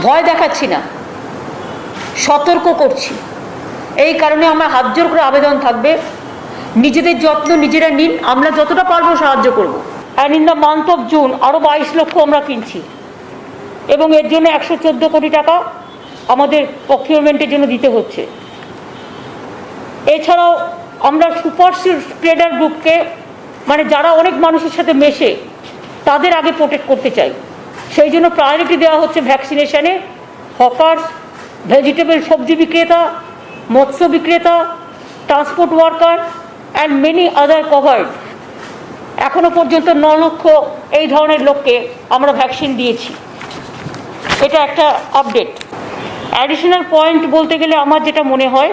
ভয় দেখাচ্ছি না, সতর্ক করছি। এই কারণে আমার হাত জোর করে আবেদন থাকবে, নিজেদের যত্ন নিজেরা নিন, আমরা যতটা পারবো সাহায্য করব। And in the month of June আরও 22 লক্ষ আমরা কিনছি, এবং এর জন্য 114 কোটি টাকা আমাদের প্রকিউরমেন্টের জন্য দিতে হচ্ছে। এছাড়াও আমরা সুপার স্প্রেডার গ্রুপকে, মানে যারা অনেক মানুষের সাথে মেশে, তাদের আগে প্রোটেক্ট করতে চাই। সেই জন্য প্রায়োরিটি দেওয়া হচ্ছে ভ্যাকসিনেশনে। হকার্স, ভেজিটেবল সবজি বিক্রেতা, মৎস্য বিক্রেতা, transport worker and many other covered. এখনো পর্যন্ত 9 লক্ষ এই ধরনের লোককে আমরা ভ্যাকসিন দিয়েছি। এটা একটা আপডেট। অ্যাডিশনাল পয়েন্ট বলতে গেলে আমার যেটা মনে হয়,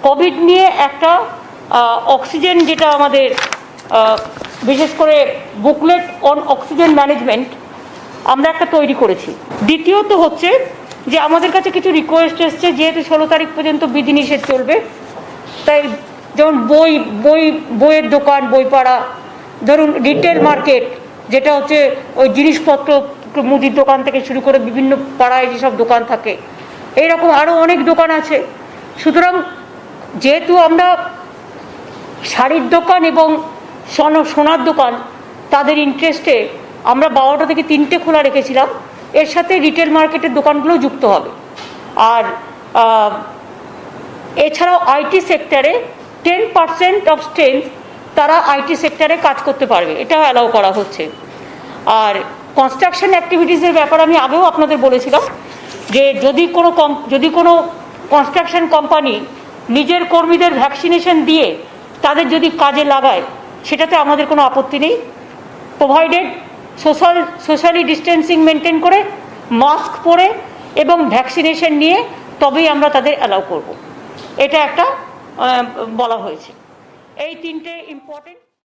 কোভিড নিয়ে একটা অক্সিজেন, যেটা আমাদের বিশেষ করে বুকলেট অন অক্সিজেন ম্যানেজমেন্ট আমরা একটা তৈরি করেছি। দ্বিতীয়ত হচ্ছে যে আমাদের কাছে কিছু রিকোয়েস্ট এসছে, যেহেতু 16 তারিখ পর্যন্ত বিধিনিষেধ চলবে, তাই যেমন বইয়ের দোকান, বইপাড়া, ধরুন রিটেল মার্কেট, যেটা হচ্ছে ওই জিনিসপত্র, মুদির দোকান থেকে শুরু করে বিভিন্ন পাড়ায় যেসব দোকান থাকে, এইরকম আরও অনেক দোকান আছে। সুতরাং যেহেতু আমরা শাড়ির দোকান এবং সোনার দোকান, তাদের ইন্টারেস্টে আমরা 12টা থেকে 3টে খোলা রেখেছিলাম। এর সাথে রিটেল মার্কেটের দোকানগুলোও যুক্ত হবে। আর এছাড়াও আইটি সেক্টরে 10% অফ স্ট্রেংথ তারা আইটি সেক্টরে কাজ করতে পারবে, এটাও অ্যালাউ করা হচ্ছে। আর কনস্ট্রাকশন অ্যাক্টিভিটিসের ব্যাপারে আমি আগেও আপনাদের বলেছিলাম যে যদি কোনো কনস্ট্রাকশন কোম্পানি নিজের কর্মীদের ভ্যাকসিনেশন দিয়ে তাদের যদি কাজে লাগায়, সেটাতে আমাদের কোনো আপত্তি নেই, প্রোভাইডেড সোশ্যালি ডিস্টেন্সিং মেনটেন করে, মাস্ক পরে এবং ভ্যাকসিনেশন নিয়ে, তবেই আমরা তাদের অ্যালাউ করব। এটা একটা বলা হয়েছে। এই 3টে ইম্পর্টেন্ট।